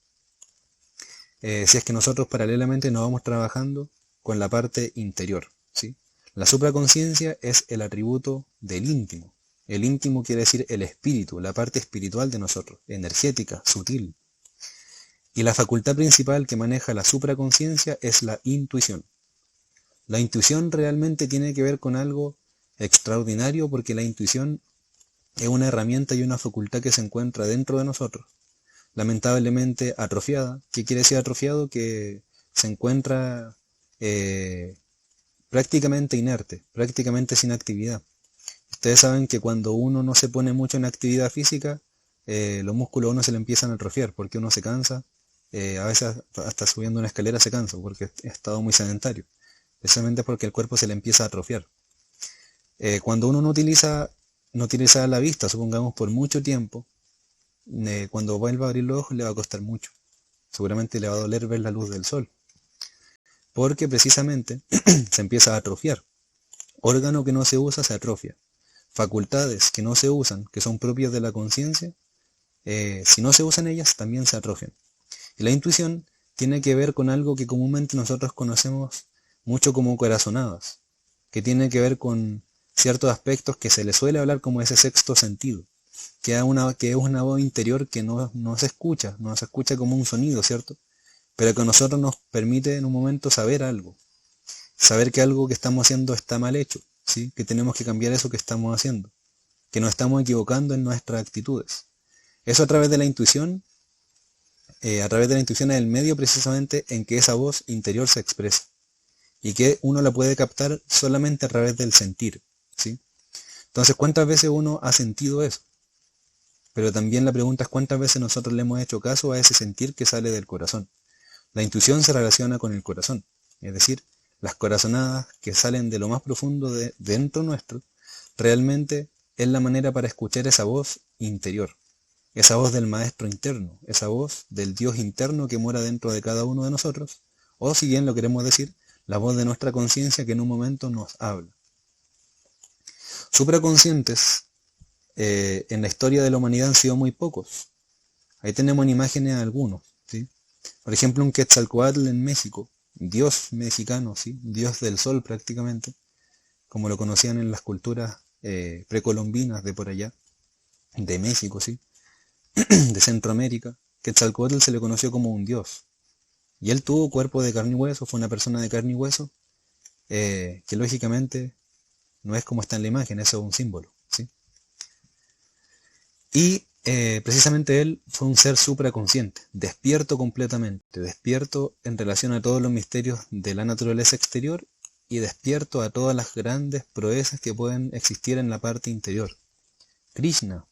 B: si es que nosotros paralelamente no vamos trabajando con la parte interior, ¿sí? La supraconciencia es el atributo del íntimo. El íntimo quiere decir el espíritu, la parte espiritual de nosotros, energética, sutil. Y la facultad principal que maneja la supraconciencia es la intuición. La intuición realmente tiene que ver con algo extraordinario porque la intuición es una herramienta y una facultad que se encuentra dentro de nosotros, lamentablemente atrofiada. ¿Qué quiere decir atrofiado? Que se encuentra prácticamente inerte, prácticamente sin actividad. Ustedes saben que cuando uno no se pone mucho en actividad física, los músculos a uno se le empiezan a atrofiar porque uno se cansa. A veces hasta subiendo una escalera se cansa porque ha estado muy sedentario, precisamente porque el cuerpo se le empieza a atrofiar. Cuando uno no utiliza la vista, supongamos por mucho tiempo, cuando vuelva a abrir los ojos le va a costar mucho, seguramente le va a doler ver la luz del sol, porque precisamente se empieza a atrofiar. Órgano que no se usa se atrofia, facultades que no se usan, que son propias de la conciencia, si no se usan ellas también se atrofian. Y la intuición tiene que ver con algo que comúnmente nosotros conocemos mucho como corazonadas, que tiene que ver con ciertos aspectos que se le suele hablar como ese sexto sentido, que es una voz interior que no se escucha como un sonido, ¿cierto? pero que a nosotros nos permite en un momento saber algo, saber que algo que estamos haciendo está mal hecho, ¿sí? Que tenemos que cambiar eso que estamos haciendo, que nos estamos equivocando en nuestras actitudes. Eso a través de la intuición, es el medio precisamente en que esa voz interior se expresa, y que uno la puede captar solamente a través del sentir, ¿sí? Entonces, ¿cuántas veces uno ha sentido eso? Pero también la pregunta es cuántas veces nosotros le hemos hecho caso a ese sentir que sale del corazón. La intuición se relaciona con el corazón, es decir, las corazonadas que salen de lo más profundo de dentro nuestro, realmente es la manera para escuchar esa voz interior, esa voz del maestro interno, esa voz del Dios interno que mora dentro de cada uno de nosotros, o si bien lo queremos decir, la voz de nuestra conciencia que en un momento nos habla. Supraconscientes en la historia de la humanidad han sido muy pocos. Ahí tenemos en imágenes a algunos, ¿sí? Por ejemplo, un Quetzalcóatl en México, dios mexicano, ¿sí? Dios del sol prácticamente, como lo conocían en las culturas precolombinas de por allá, de México, ¿sí? De Centroamérica. Quetzalcóatl se le conoció como un dios. Y él tuvo cuerpo de carne y hueso, fue una persona de carne y hueso, que lógicamente no es como está en la imagen, eso es un símbolo, ¿sí? Y precisamente él fue un ser supraconsciente, despierto completamente, despierto en relación a todos los misterios de la naturaleza exterior y despierto a todas las grandes proezas que pueden existir en la parte interior. Krishna,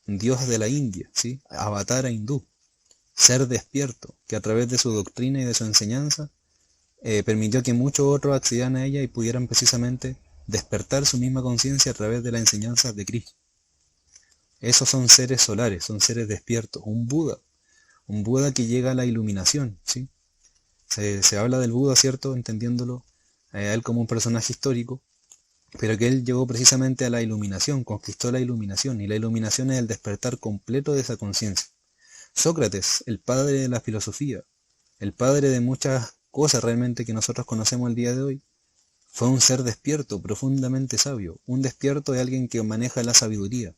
B: dios de la India, ¿sí? Avatara hindú, ser despierto, que a través de su doctrina y de su enseñanza permitió que muchos otros accedieran a ella y pudieran precisamente despertar su misma conciencia a través de las enseñanzas de Krishna. Esos son seres solares, son seres despiertos. Un Buda que llega a la iluminación, ¿sí? Se habla del Buda, ¿cierto? Entendiéndolo a él como un personaje histórico, pero que él llegó precisamente a la iluminación, conquistó la iluminación, y la iluminación es el despertar completo de esa conciencia. Sócrates, el padre de la filosofía, el padre de muchas cosas realmente que nosotros conocemos el día de hoy, fue un ser despierto, profundamente sabio. Un despierto de alguien que maneja la sabiduría.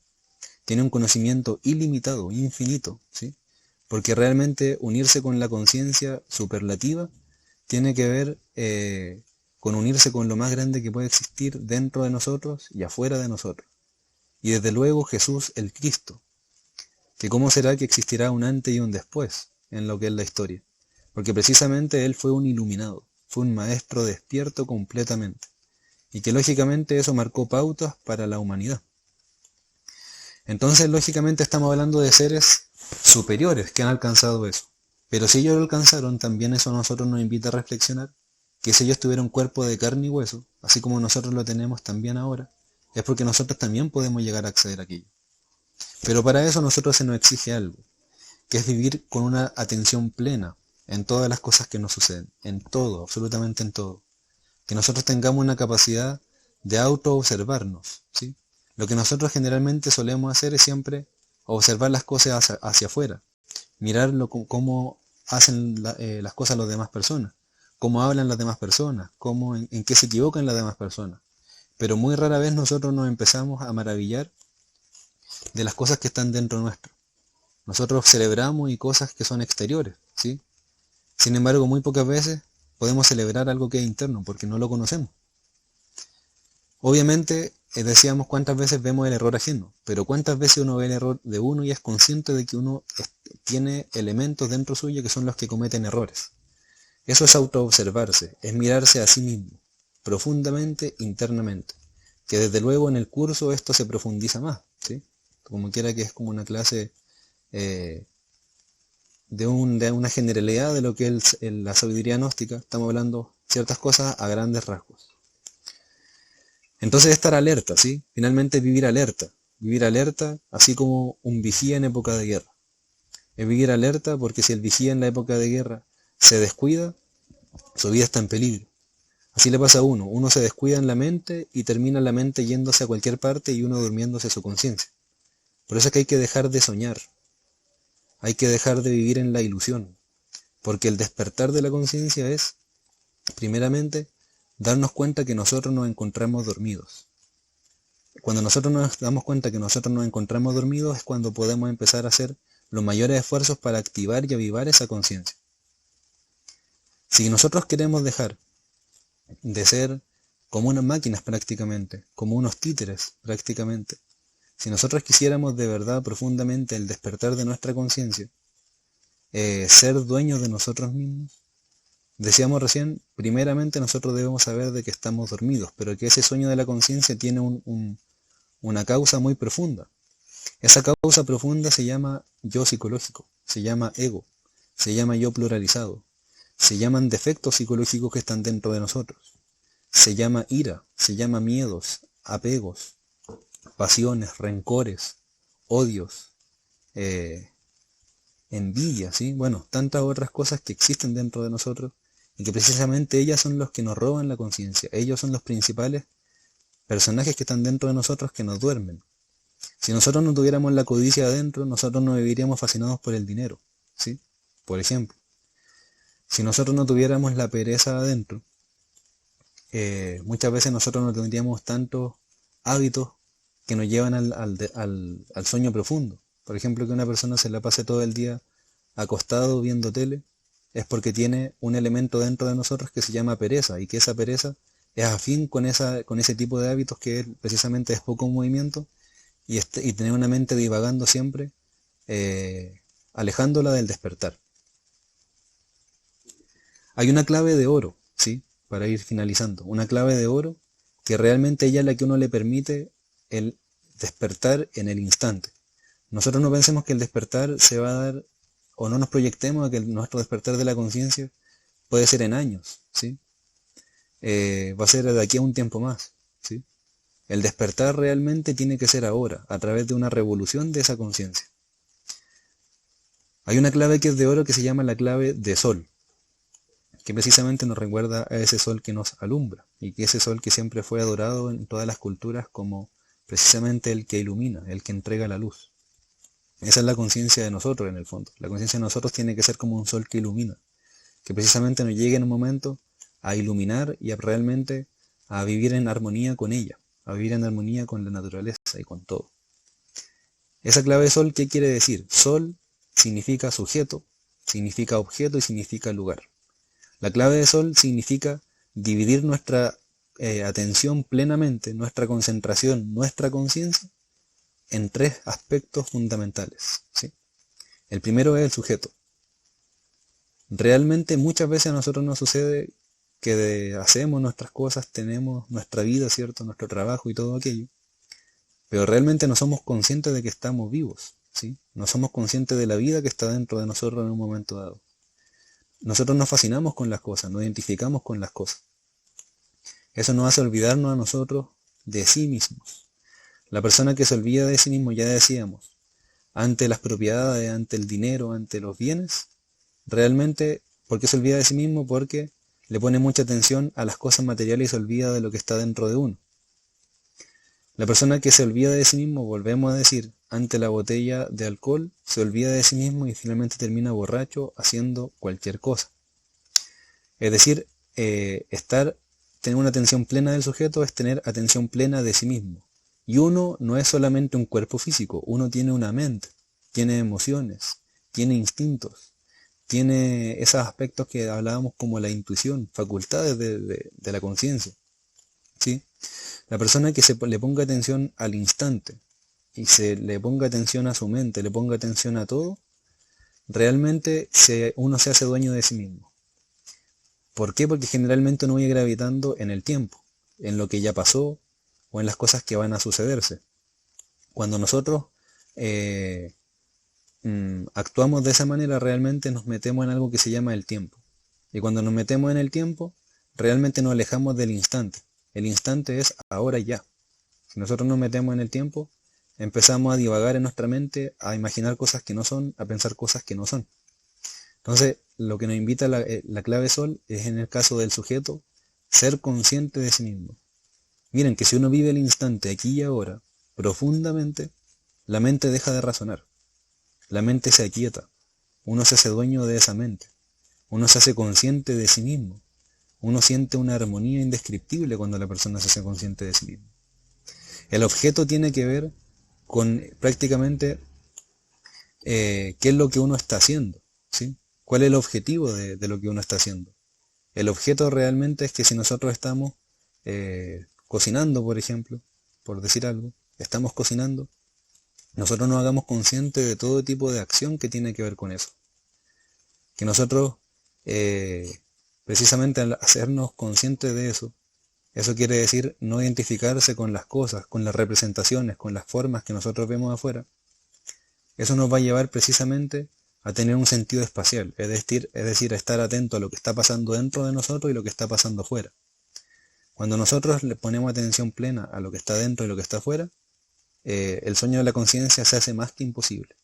B: Tiene un conocimiento ilimitado, infinito, ¿sí? Porque realmente unirse con la conciencia superlativa tiene que ver con unirse con lo más grande que puede existir dentro de nosotros y afuera de nosotros. Y desde luego Jesús el Cristo, que cómo será que existirá un antes y un después en lo que es la historia. Porque precisamente Él fue un iluminado, fue un maestro despierto completamente. Y que lógicamente eso marcó pautas para la humanidad. Entonces, lógicamente estamos hablando de seres superiores que han alcanzado eso. Pero si ellos lo alcanzaron, también eso a nosotros nos invita a reflexionar que si ellos tuvieron cuerpo de carne y hueso, así como nosotros lo tenemos también ahora, es porque nosotros también podemos llegar a acceder a aquello. Pero para eso a nosotros se nos exige algo, que es vivir con una atención plena en todas las cosas que nos suceden, en todo, absolutamente en todo. Que nosotros tengamos una capacidad de auto-observarnos, ¿sí? Lo que nosotros generalmente solemos hacer es siempre observar las cosas hacia afuera, mirar cómo hacen las cosas las demás personas, cómo hablan las demás personas, en qué se equivocan las demás personas. Pero muy rara vez nosotros nos empezamos a maravillar de las cosas que están dentro nuestro. Nosotros celebramos y cosas que son exteriores, ¿sí? Sin embargo, muy pocas veces podemos celebrar algo que es interno, porque no lo conocemos. Obviamente, decíamos cuántas veces vemos el error ajeno, pero cuántas veces uno ve el error de uno y es consciente de que uno tiene elementos dentro suyo que son los que cometen errores. Eso es autoobservarse, es mirarse a sí mismo, profundamente, internamente. Que desde luego en el curso esto se profundiza más, ¿sí? Como quiera que es como una clase de una generalidad de lo que es la sabiduría gnóstica. Estamos hablando ciertas cosas a grandes rasgos. Entonces estar alerta, ¿sí? Finalmente vivir alerta, así como un vigía en época de guerra. Es vivir alerta porque si el vigía en la época de guerra se descuida, su vida está en peligro. Así le pasa a uno se descuida en la mente y termina la mente yéndose a cualquier parte y uno durmiéndose su conciencia. Por eso es que hay que dejar de soñar, hay que dejar de vivir en la ilusión, porque el despertar de la conciencia es, primeramente, darnos cuenta que nosotros nos encontramos dormidos. Cuando nosotros nos damos cuenta que nosotros nos encontramos dormidos es cuando podemos empezar a hacer los mayores esfuerzos para activar y avivar esa conciencia. Si nosotros queremos dejar de ser como unas máquinas prácticamente, como unos títeres prácticamente, si nosotros quisiéramos de verdad profundamente el despertar de nuestra conciencia, ser dueños de nosotros mismos, decíamos recién, primeramente nosotros debemos saber de que estamos dormidos, pero que ese sueño de la conciencia tiene una causa muy profunda. Esa causa profunda se llama yo psicológico, se llama ego, se llama yo pluralizado, se llaman defectos psicológicos que están dentro de nosotros, se llama ira, se llama miedos, apegos, pasiones, rencores, odios, envidia, ¿sí? Bueno, tantas otras cosas que existen dentro de nosotros y que precisamente ellas son los que nos roban la conciencia. Ellos son los principales personajes que están dentro de nosotros que nos duermen. Si nosotros no tuviéramos la codicia adentro, nosotros no viviríamos fascinados por el dinero, ¿sí? Por ejemplo, si nosotros no tuviéramos la pereza adentro, muchas veces nosotros no tendríamos tantos hábitos que nos llevan al sueño profundo. Por ejemplo, que una persona se la pase todo el día acostado viendo tele, es porque tiene un elemento dentro de nosotros que se llama pereza, y que esa pereza es afín con ese tipo de hábitos que precisamente es poco movimiento, y tener una mente divagando siempre, alejándola del despertar. Hay una clave de oro, ¿sí? Para ir finalizando, una clave de oro que realmente ella es la que uno le permite el despertar en el instante. Nosotros no pensemos que el despertar se va a dar, o no nos proyectemos a que nuestro despertar de la conciencia puede ser en años, ¿sí? Va a ser de aquí a un tiempo más, ¿sí? El despertar realmente tiene que ser ahora, a través de una revolución de esa conciencia. Hay una clave que es de oro que se llama la clave de sol, que precisamente nos recuerda a ese sol que nos alumbra, y que ese sol que siempre fue adorado en todas las culturas como precisamente el que ilumina, el que entrega la luz. Esa es la conciencia de nosotros en el fondo. La conciencia de nosotros tiene que ser como un sol que ilumina, que precisamente nos llegue en un momento a iluminar y realmente a vivir en armonía con ella, a vivir en armonía con la naturaleza y con todo. Esa clave de sol, ¿qué quiere decir? Sol significa sujeto, significa objeto y significa lugar. La clave de sol significa dividir nuestra atención plenamente, nuestra concentración, nuestra conciencia, en tres aspectos fundamentales, ¿sí? El primero es el sujeto. Realmente muchas veces a nosotros nos sucede que hacemos nuestras cosas, tenemos nuestra vida, ¿cierto? Nuestro trabajo y todo aquello, pero realmente no somos conscientes de que estamos vivos, ¿sí? No somos conscientes de la vida que está dentro de nosotros en un momento dado. Nosotros nos fascinamos con las cosas, nos identificamos con las cosas. Eso nos hace olvidarnos a nosotros de sí mismos. La persona que se olvida de sí mismo, ya decíamos, ante las propiedades, ante el dinero, ante los bienes, realmente, ¿por qué se olvida de sí mismo? Porque le pone mucha atención a las cosas materiales y se olvida de lo que está dentro de uno. La persona que se olvida de sí mismo, volvemos a decir, ante la botella de alcohol, se olvida de sí mismo y finalmente termina borracho haciendo cualquier cosa. Es decir, tener una atención plena del sujeto es tener atención plena de sí mismo. Y uno no es solamente un cuerpo físico, uno tiene una mente, tiene emociones, tiene instintos, tiene esos aspectos que hablábamos como la intuición, facultades de la conciencia, ¿sí? La persona que le ponga atención al instante y le ponga atención a su mente, le ponga atención a todo, realmente uno se hace dueño de sí mismo. ¿Por qué? Porque generalmente uno va gravitando en el tiempo, en lo que ya pasó o en las cosas que van a sucederse. Cuando nosotros actuamos de esa manera, realmente nos metemos en algo que se llama el tiempo. Y cuando nos metemos en el tiempo, realmente nos alejamos del instante. El instante es ahora y ya. Si nosotros nos metemos en el tiempo, empezamos a divagar en nuestra mente, a imaginar cosas que no son, a pensar cosas que no son. Entonces, lo que nos invita la clave sol es, en el caso del sujeto, ser consciente de sí mismo. Miren que si uno vive el instante aquí y ahora, profundamente, la mente deja de razonar. La mente se aquieta. Uno se hace dueño de esa mente. Uno se hace consciente de sí mismo. Uno siente una armonía indescriptible cuando la persona se hace consciente de sí mismo. El objeto tiene que ver con prácticamente qué es lo que uno está haciendo, ¿sí? ¿Cuál es el objetivo de lo que uno está haciendo? El objeto realmente es que si nosotros estamos cocinando, por ejemplo, por decir algo, estamos cocinando, nosotros nos hagamos conscientes de todo tipo de acción que tiene que ver con eso. Que nosotros, precisamente al hacernos conscientes de eso, eso quiere decir no identificarse con las cosas, con las representaciones, con las formas que nosotros vemos afuera. Eso nos va a llevar precisamente a tener un sentido espacial, es decir, a estar atento a lo que está pasando dentro de nosotros y lo que está pasando afuera. Cuando nosotros le ponemos atención plena a lo que está dentro y lo que está afuera, el sueño de la conciencia se hace más que imposible.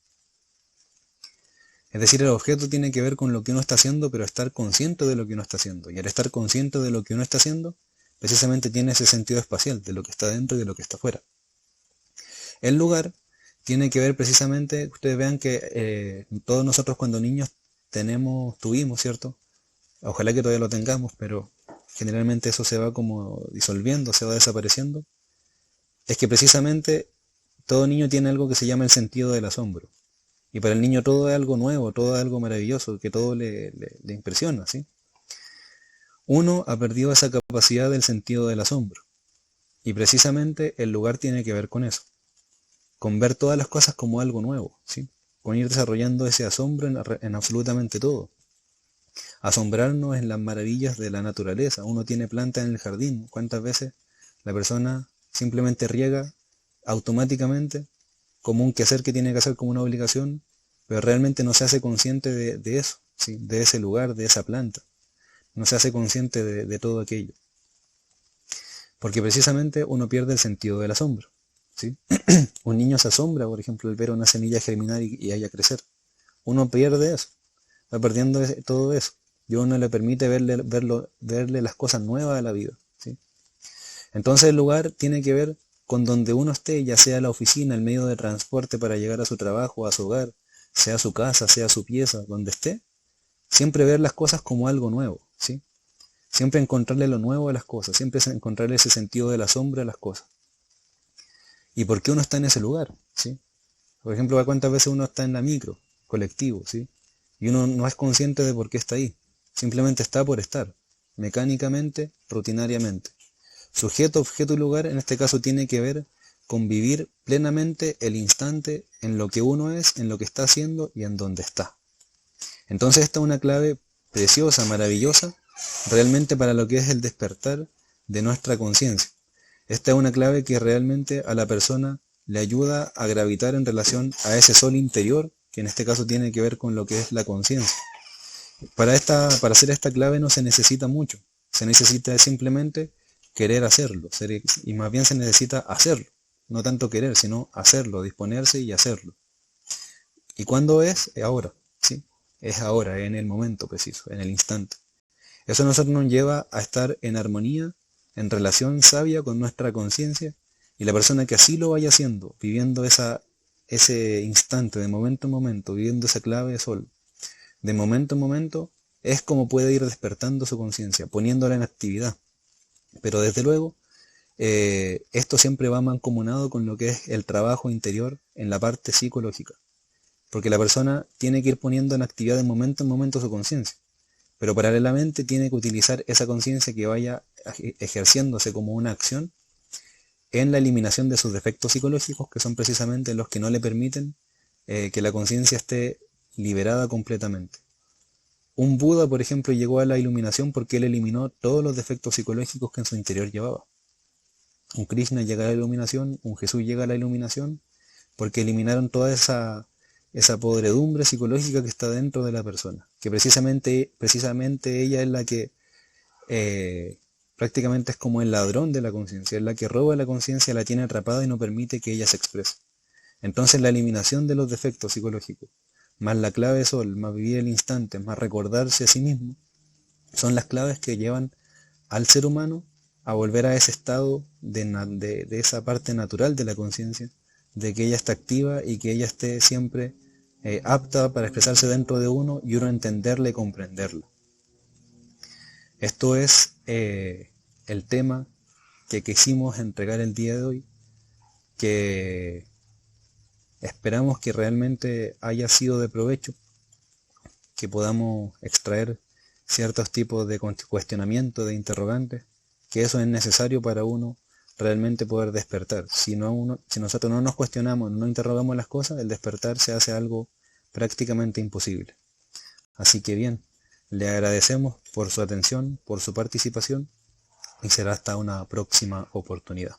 B: Es decir, el objeto tiene que ver con lo que uno está haciendo, pero estar consciente de lo que uno está haciendo. Y al estar consciente de lo que uno está haciendo, precisamente tiene ese sentido espacial, de lo que está dentro y de lo que está afuera. El lugar tiene que ver precisamente, ustedes vean que todos nosotros cuando niños tuvimos, ¿cierto? Ojalá que todavía lo tengamos, pero generalmente eso se va como disolviendo, se va desapareciendo. Es que precisamente todo niño tiene algo que se llama el sentido del asombro. Y para el niño todo es algo nuevo, todo es algo maravilloso, que todo le impresiona, ¿sí? Uno ha perdido esa capacidad del sentido del asombro. Y precisamente el lugar tiene que ver con eso. Con ver todas las cosas como algo nuevo, ¿sí? Con ir desarrollando ese asombro en absolutamente todo. Asombrarnos en las maravillas de la naturaleza. Uno tiene plantas en el jardín. ¿Cuántas veces la persona simplemente riega automáticamente como un quehacer que tiene que hacer como una obligación, pero realmente no se hace consciente de eso, ¿sí? De ese lugar, de esa planta? No se hace consciente de todo aquello. Porque precisamente uno pierde el sentido del asombro, ¿sí? Un niño se asombra, por ejemplo, al ver una semilla germinar y haya crecer. Uno pierde eso, va perdiendo todo eso. Y uno le permite verle las cosas nuevas de la vida, ¿sí? Entonces el lugar tiene que ver con donde uno esté, ya sea la oficina, el medio de transporte para llegar a su trabajo, a su hogar, sea su casa, sea su pieza, donde esté, siempre ver las cosas como algo nuevo, ¿sí? Siempre encontrarle lo nuevo a las cosas, siempre encontrarle ese sentido del asombro a las cosas. ¿Y por qué uno está en ese lugar? ¿Sí? Por ejemplo, ¿cuántas veces uno está en la micro, colectivo, ¿sí? Y uno no es consciente de por qué está ahí. Simplemente está por estar, mecánicamente, rutinariamente. Sujeto, objeto y lugar, en este caso, tiene que ver con vivir plenamente el instante en lo que uno es, en lo que está haciendo y en donde está. Entonces esta es una clave preciosa, maravillosa, realmente para lo que es el despertar de nuestra conciencia. Esta es una clave que realmente a la persona le ayuda a gravitar en relación a ese sol interior, que en este caso tiene que ver con lo que es la conciencia. Para hacer esta clave no se necesita mucho, se necesita simplemente querer hacerlo, y más bien se necesita hacerlo, no tanto querer, sino hacerlo, disponerse y hacerlo. ¿Y cuándo es? Ahora, ¿sí? Es ahora, en el momento preciso, en el instante. Eso a nosotros nos lleva a estar en armonía, en relación sabia con nuestra conciencia, y la persona que así lo vaya haciendo, viviendo ese instante, de momento en momento, viviendo esa clave de sol, de momento en momento, es como puede ir despertando su conciencia, poniéndola en actividad. Pero desde luego, esto siempre va mancomunado con lo que es el trabajo interior en la parte psicológica. Porque la persona tiene que ir poniendo en actividad de momento en momento su conciencia. Pero paralelamente tiene que utilizar esa conciencia que vaya ejerciéndose como una acción en la eliminación de sus defectos psicológicos, que son precisamente los que no le permiten que la conciencia esté liberada completamente. Un Buda, por ejemplo, llegó a la iluminación porque él eliminó todos los defectos psicológicos que en su interior llevaba. Un Krishna llega a la iluminación, un Jesús llega a la iluminación, porque eliminaron toda esa podredumbre psicológica que está dentro de la persona, que precisamente ella es la que prácticamente es como el ladrón de la conciencia, es la que roba la conciencia, la tiene atrapada y no permite que ella se exprese. Entonces la eliminación de los defectos psicológicos, más la clave de sol, más vivir el instante, más recordarse a sí mismo, son las claves que llevan al ser humano a volver a ese estado de esa parte natural de la conciencia, de que ella está activa y que ella esté siempre apta para expresarse dentro de uno y uno entenderla y comprenderla. Esto es el tema que quisimos entregar el día de hoy, que esperamos que realmente haya sido de provecho, que podamos extraer ciertos tipos de cuestionamiento, de interrogantes, que eso es necesario para uno realmente poder despertar. Si nosotros no nos cuestionamos, no interrogamos las cosas, el despertar se hace algo prácticamente imposible. Así que bien, le agradecemos por su atención, por su participación, y será hasta una próxima oportunidad.